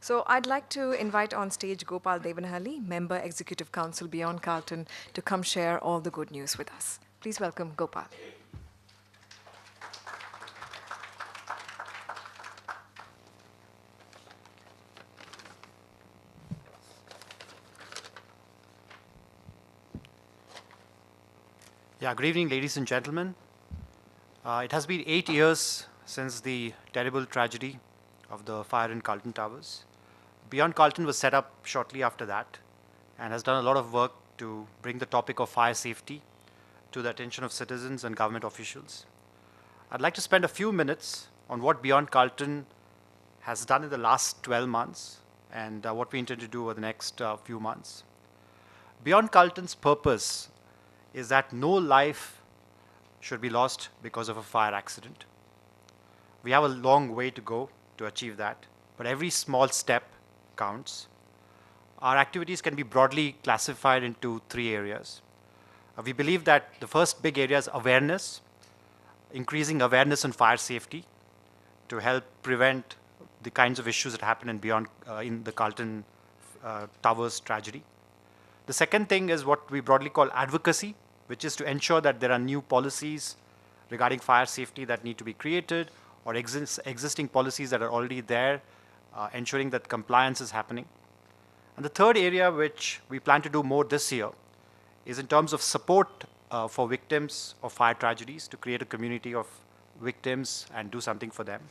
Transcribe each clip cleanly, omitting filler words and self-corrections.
So I'd like to invite on stage Gopal Devanahalli, Member Executive Council Beyond Carlton, to come share all the good news with us. Please welcome Gopal. Yeah, good evening, ladies and gentlemen. It has been 8 years since the terrible tragedy of the fire in Carlton Towers. Beyond Carlton was set up shortly after that and has done a lot of work to bring the topic of fire safety to the attention of citizens and government officials. I'd like to spend a few minutes on what Beyond Carlton has done in the last 12 months and what we intend to do over the next few months. Beyond Carlton's purpose is that no life should be lost because of a fire accident. We have a long way to go to achieve that, but every small step counts. Our activities can be broadly classified into three areas. We believe that the first big area is awareness, increasing awareness on fire safety to help prevent the kinds of issues that happen in the Carlton Towers tragedy. The second thing is what we broadly call advocacy, which is to ensure that there are new policies regarding fire safety that need to be created or existing policies that are already there, ensuring that compliance is happening. And the third area, which we plan to do more this year, is in terms of support for victims of fire tragedies, to create a community of victims and do something for them.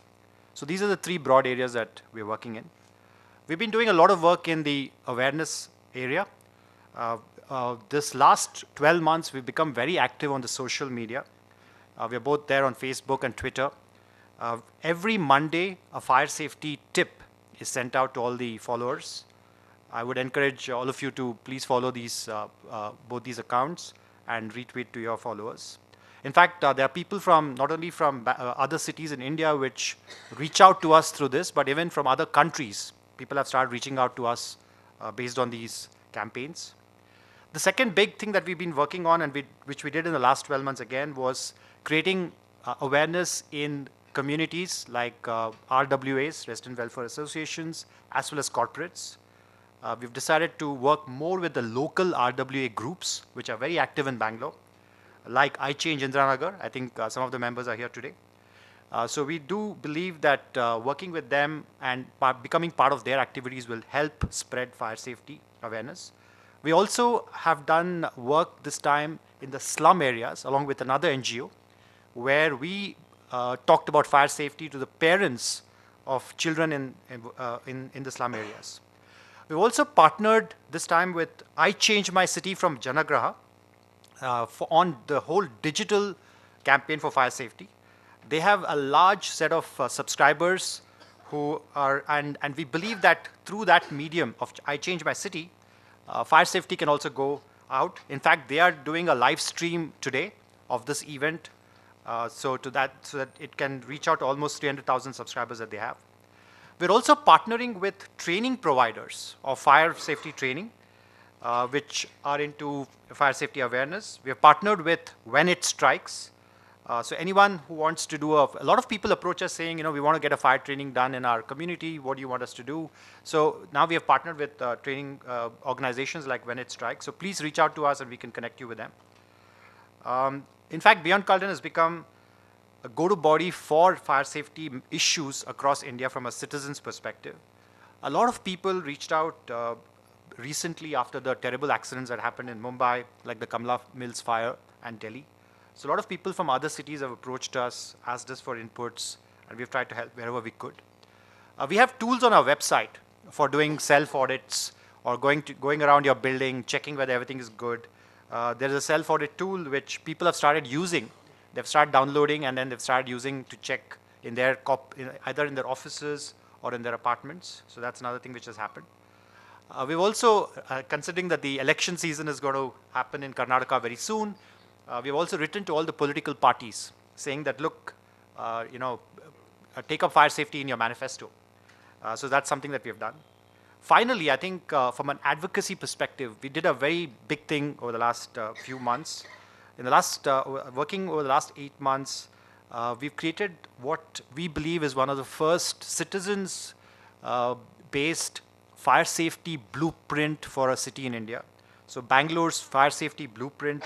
So these are the three broad areas that we're working in. We've been doing a lot of work in the awareness area. This last 12 months, we've become very active on the social media. We're both there on Facebook and Twitter. Every Monday, a fire safety tip is sent out to all the followers. I would encourage all of you to please follow both these accounts and retweet to your followers. In fact, there are people not only from other cities in India which reach out to us through this, but even from other countries. People have started reaching out to us based on these campaigns. The second big thing that we've been working on, and which we did in the last 12 months again, was creating awareness in communities like RWAs, Resident Welfare Associations, as well as corporates. We've decided to work more with the local RWA groups, which are very active in Bangalore, like I Change Indiranagar. I think some of the members are here today. So we do believe that working with them and becoming part of their activities will help spread fire safety awareness. We also have done work this time in the slum areas along with another NGO, where we talked about fire safety to the parents of children in the slum areas. We've also partnered this time with I Change My City from Janagraha on the whole digital campaign for fire safety. They have a large set of subscribers who are, and we believe that through that medium of I Change My City, fire safety can also go out. In fact, they are doing a live stream today of this event, so that it can reach out to almost 300,000 subscribers that they have. We're also partnering with training providers of fire safety training, which are into fire safety awareness. We have partnered with When It Strikes. So anyone who wants to do a lot of people approach us saying, we want to get a fire training done in our community. What do you want us to do? So now we have partnered with training organizations like When It Strikes. So please reach out to us and we can connect you with them. In fact, Beyond Carlton has become a go-to body for fire safety issues across India from a citizen's perspective. A lot of people reached out recently after the terrible accidents that happened in Mumbai, like the Kamla Mills fire and Delhi. So a lot of people from other cities have approached us, asked us for inputs, and we've tried to help wherever we could. We have tools on our website for doing self-audits or going around your building, checking whether everything is good. There's a self-audit tool which people have started using. They've started downloading, and then they've started using to check in their either in their offices or in their apartments. So that's another thing which has happened. We've also, considering that the election season is going to happen in Karnataka very soon, we've also written to all the political parties saying that, look, take up fire safety in your manifesto. So that's something that we have done. Finally, I think from an advocacy perspective, we did a very big thing over the last few months. Working over the last 8 months, we've created what we believe is one of the first citizens based fire safety blueprint for a city in India. So Bangalore's fire safety blueprint,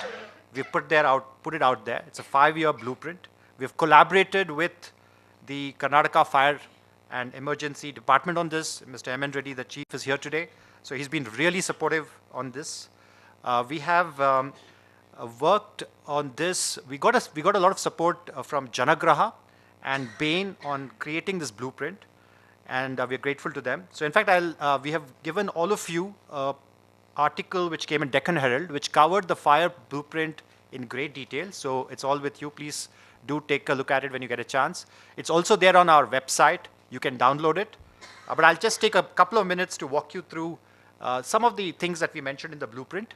we've put it out there. It's a 5-year blueprint. We've collaborated with the Karnataka Fire and Emergency Department on this. Mr. M. N. Reddy, the chief, is here today. So he's been really supportive on this. We have worked on this. We got a lot of support from Janagraha and Bain on creating this blueprint, and we're grateful to them. So in fact, we have given all of you an article which came in Deccan Herald, which covered the fire blueprint in great detail. So it's all with you. Please do take a look at it when you get a chance. It's also there on our website. You can download it. But I'll just take a couple of minutes to walk you through some of the things that we mentioned in the blueprint.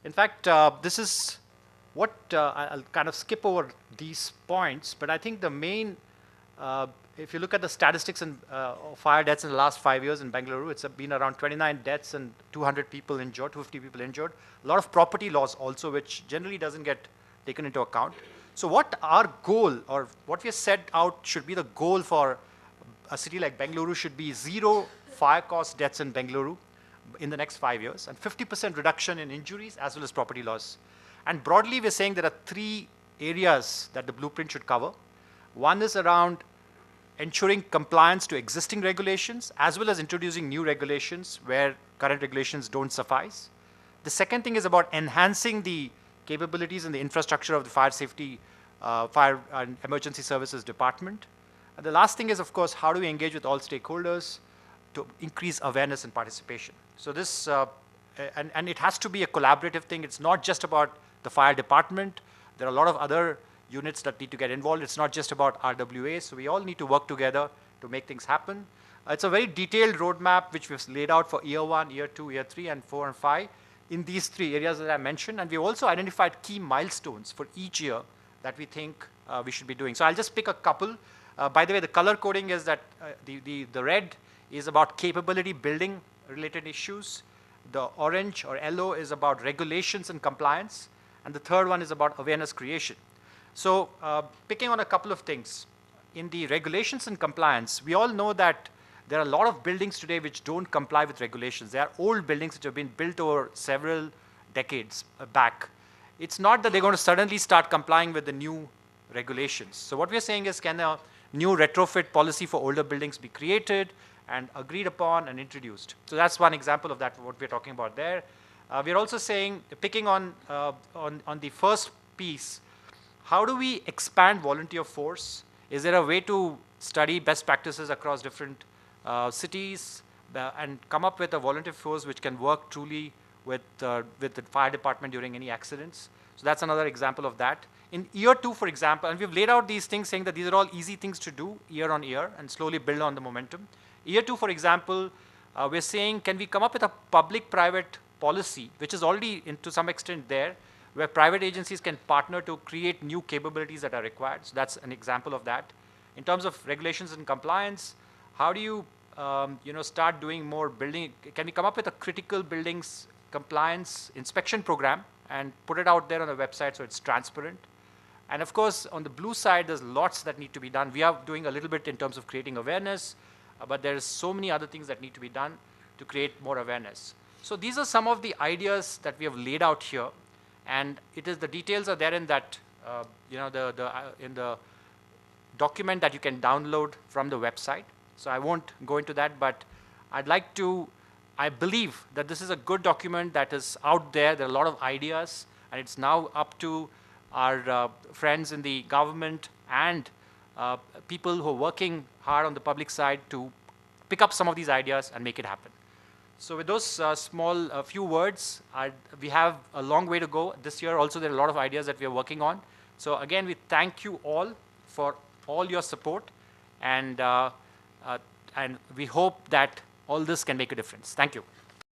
In fact, this is what I'll kind of skip over these points, but I think the main, if you look at the statistics and fire deaths in the last 5 years in Bengaluru, it's been around 29 deaths and 200 people injured, 250 people injured. A lot of property loss also, which generally doesn't get taken into account. So what our goal, or what we have set out should be the goal for a city like Bengaluru, should be 0 fire cost deaths in Bengaluru in the next 5 years, and 50% reduction in injuries as well as property loss. And broadly, we're saying there are 3 areas that the blueprint should cover. One is around ensuring compliance to existing regulations, as well as introducing new regulations where current regulations don't suffice. The second thing is about enhancing the capabilities and the infrastructure of the fire safety, fire and emergency services department. And the last thing is, of course, how do we engage with all stakeholders to increase awareness and participation. So this, and it has to be a collaborative thing. It's not just about the fire department. There are a lot of other units that need to get involved. It's not just about RWA. So we all need to work together to make things happen. It's a very detailed roadmap which we've laid out for year 1, year 2, year 3, and 4 and 5 in these 3 areas that I mentioned. And we've also identified key milestones for each year that we think we should be doing. So I'll just pick a couple. By the way, the color coding is that the red is about capability building related issues. The orange or yellow is about regulations and compliance. And the third one is about awareness creation. So picking on a couple of things. In the regulations and compliance, we all know that there are a lot of buildings today which don't comply with regulations. They are old buildings which have been built over several decades back. It's not that they're going to suddenly start complying with the new regulations. So what we're saying is, can a new retrofit policy for older buildings be created and agreed upon and introduced? So that's one example of that, what we're talking about there. We're also saying, picking on the first piece, how do we expand volunteer force? Is there a way to study best practices across different cities and come up with a volunteer force which can work truly with the fire department during any accidents? So that's another example of that. In year 2, for example, and we've laid out these things saying that these are all easy things to do year on year and slowly build on the momentum. Year 2, for example, we're saying, can we come up with a public-private policy, which is already to some extent there, where private agencies can partner to create new capabilities that are required. So that's an example of that. In terms of regulations and compliance, how do you start doing more building? Can we come up with a critical buildings compliance inspection program and put it out there on the website so it's transparent? And of course, on the blue side, there's lots that need to be done. We are doing a little bit in terms of creating awareness, but there's so many other things that need to be done to create more awareness. So these are some of the ideas that we have laid out here, and the details are there in that, in the document that you can download from the website. So I won't go into that, but I believe that this is a good document that is out there. There are a lot of ideas, and it's now up to our friends in the government and people who are working hard on the public side to pick up some of these ideas and make it happen. So with those small few words, we have a long way to go. This year also there are a lot of ideas that we are working on. So again, we thank you all for all your support, and we hope that all this can make a difference. Thank you.